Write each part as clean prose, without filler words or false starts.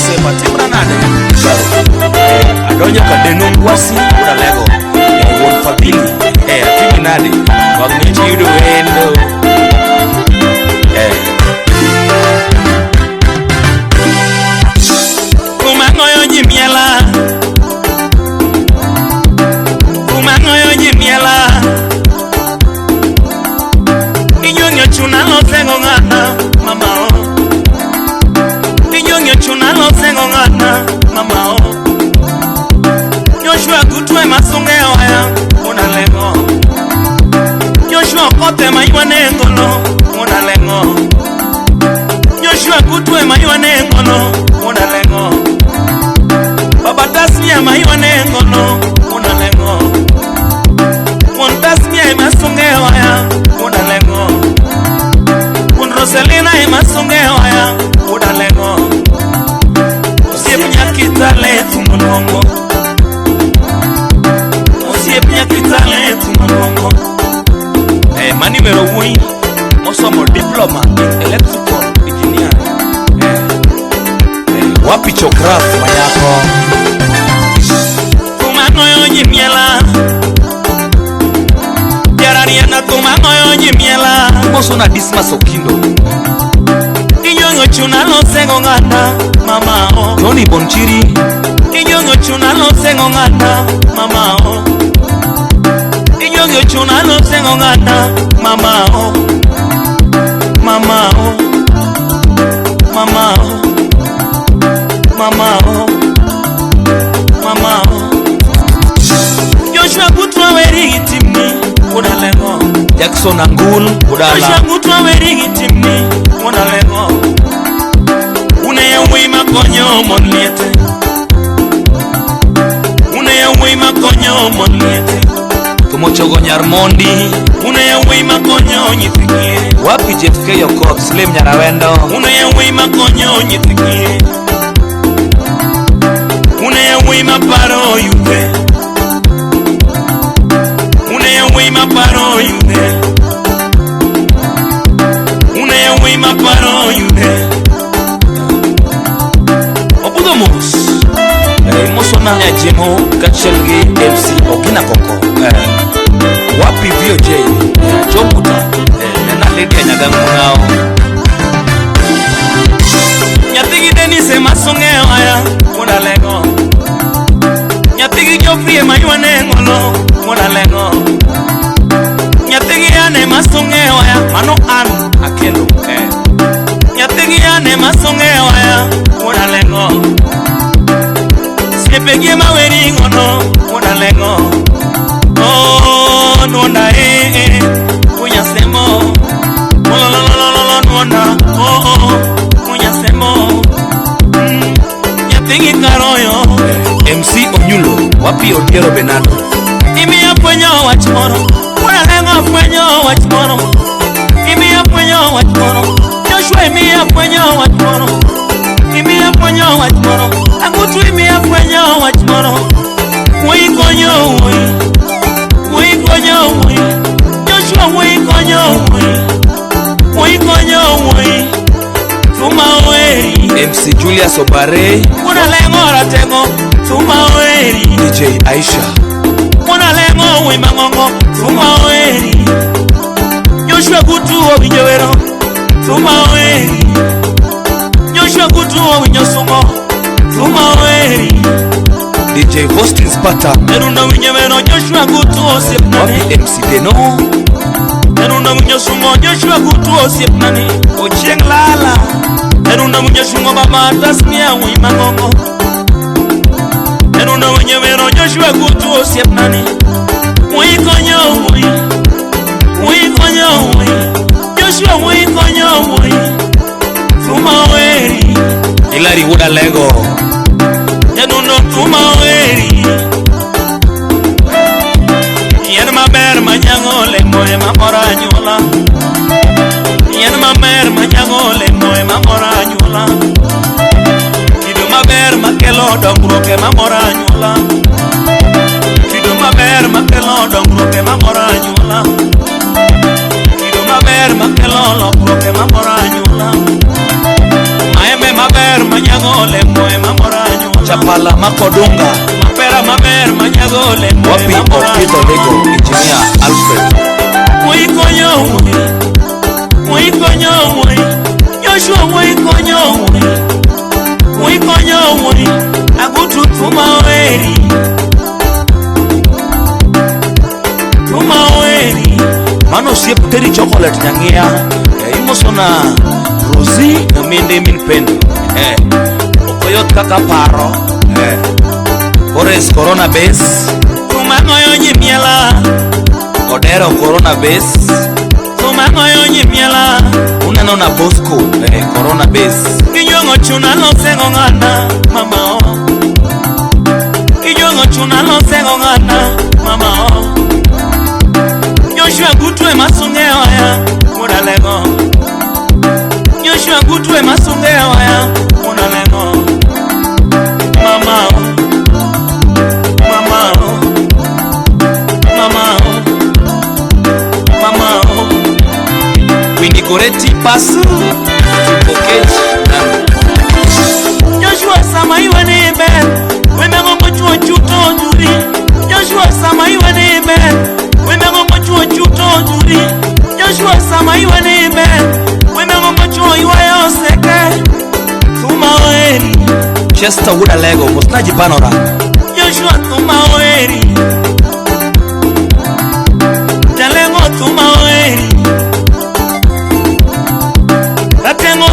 osema timna nade adonyo kadeno ngwasi ura lego won fabili atimi nade wagni chiudo wendo kumangoyo nyimiela inyonyo chuna lo sengo ngana mama o inyonyo chuna lo sengo ngana mama o Joshua kutwe masongeo haya unalengo Joshua kote maywane ngono unalengo Joshua kutwe maywane ngono unalengo Baba tasmia maywane ngono unalengo Montasmia masongeo haya unalengo Roselina masongeo haya unalengo Usiepnya kitale tumongo Kitale tumanongo mani mero wui mosomo diploma in electrical engineering wapi chokraf mayako tumangoyo nyimiela yarariana tumangoyo nyimiela moso na Dismas Okindo inyongo chuna lo sengo ngana mama o Tony Bonchiri inyongo chuna lo sengo ngana mama o Inyonyo chuna lo sengo ngana mama o mama o mama o mama o mama o Joshua kutwa weri timni unalengo Jackson Angul udala Joshua kutwa weri timni unalengo Uneyewi makonyo monliete Uneyewi makonyo monliete Tumochogo Nyarmondi Uneyewi makonyo nyithikie Wapi JFK Yokot Slim Nyarawendo Uneyewi makonyo nyithikie Uneyewi maparo yudhe Uneyewi maparo yudhe Uneyewi maparo yudhe Obudo Mos Mosona ya Jemo Kachelgi MC Ogina Koko Wapi VOJ Jobuta Nena Lady Nyagamungao Nyatigi Denise masongeo haya unalengo Nyatigi Jofrie maywane ngolo unalengo Nyatigi ane masongeo haya mano an akelo Nyatigi ane masongeo haya unalengo Siepegi maweri ngono unalengo Oh, nuona unyasemo nuona unyasemo Nyathingi karoyo MC Onyulo wapi Odiero Benado Imi apwenyo wachmoro unalengo apwenyo wachmoro Imi apwenyo wachmoro Joshua imi apwenyo wachmoro Imi apwenyo wachmoro Akutu imi apwenyo wachmoro Uikonyo Joshua Wikonyo Tumaweri MC Julius Obare Unalengo ratengo Tumaweri DJ Aisha Unalengo wimangongo Tumaweri Joshua Kutuo Winjowero Tumaweri Joshua Kutuo Winyosungo Tumaweri DJ Hostin Spata Erunda Winjowero Joshua Kutuo Sipnani MC Deno Erunda Winyosungo Joshua Kutuo Sipnani Ochieng Lala Erunda Winyosungo Baba Tasmia Wimangongo Erunda Winjowero Joshua Kutuo Sipnani Wikonyo Joshua Wikonyo Tumaweri Hilary Wuda Lego Yanuno Tumaweri Yen maber manyangole moe mamora nyula Yen maber manyangole moe mamora nyula Kido maber makelo dongruok mamora nyula Kido maber makelo dongruok mamora nyula Kido maber makelo lokruok mamora nyula Maembe maber manyagole moe mamoranyo Chapala makodunga mapera maber manyagole moe wapi Opidho Lego Engineer Alfred Moikonyo Joshua moikonyo agutu tumaweri mano siep teri chocolate nyangia imosona Rosie na minde min pendo okoyot kaka paro Ores Corona Base tumangoyo nyimiela Odero Corona Base tumangoyo nyimiela uneno na Bosco Corona Base kinyongo chuna no sengo ngana mama o kinyongo chuna no sengo ngana mama o Joshua gutwe masungeo ya unalego Joshua gutwe masungeo ya unalego mama o Goreti pasu Pokechi Joshua sama iwe nebe Wemengo mochuo chuto njuri Joshua sama iwe nebe Wemengo mochuo chuto njuri Joshua sama iwe nebe Wemengo mochuo iwe yoseke Tuma oeri Chester Wuda Lego Musnaji Banora Joshua tuma oeri Jalengo tuma oeri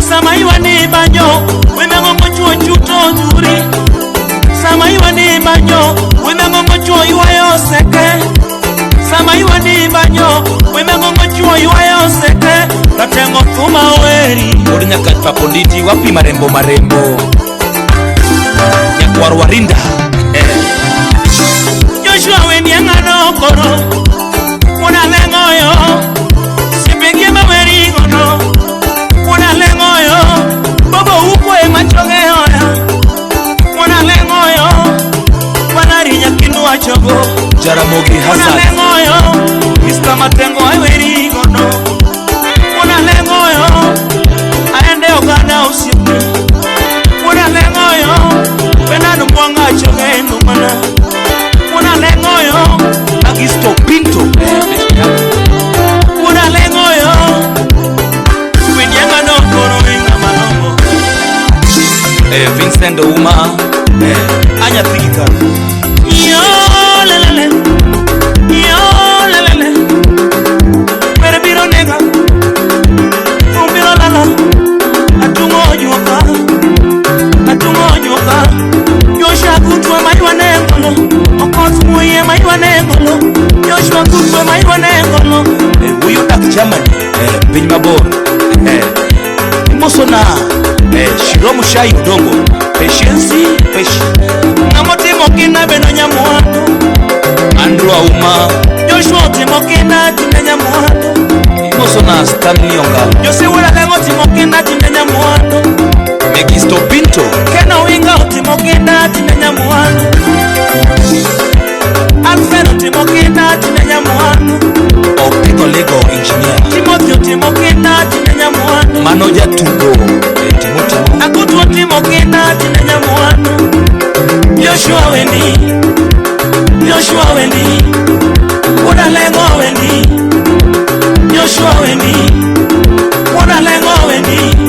Sama iwa ni banyo Wemengo mochuo chuto njuri Sama iwa ni banyo Wemengo mochuo iwa yoseke Sama iwa ni banyo Wemengo mochuo iwa yoseke Katengo tuma weri Urinya katpaponditi wapi marembo Nyakwar Warinda Joshua weni engano koro Una lengoyo Sipengie maweri gono Una lengoyo Bobo ukwe machongeyo ya Una lengoyo Wanarinya kindu wachogo Jaramogi Hassan Una lengoyo Mr. Matengo aiweri gono Una lengoyo Aende ogana usipi Una lengoyo Benanu mwanga choge ndumana Una lengoyo Agisto Pinto Una lengoyo Vincent Uma Anya Tigika Yo lelele Perebiro nega Fumbiro lala Atungo nyoka Joshua kutwa maiwa nengolo Okotu muye maiwa nengolo Joshua kutwa maiwa nengolo Uyu dak Germany Piny mabor Imosona Shiromu Shai Udongo Patience Namo timo kina beno nyamuando Andrew Auma Joshua timo kina tine nyamuando Imosona Stanley Onga Jose wala lengo timo kina tine nyamuando Megisto Pinto Keno winga timo kina tine nyamuando Alfredo timo kina tine nyamuando Opidho Lego Engineer Timothy timo kina tine nyamuando Manoja Tugo Timothy Akutu timo kina tine nyamuando Joshua wendi Una lengo wendi Joshua wendi Una lengo wendi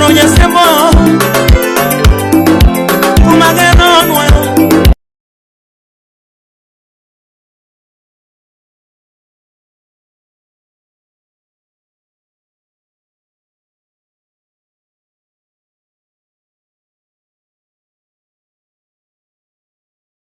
unyasemo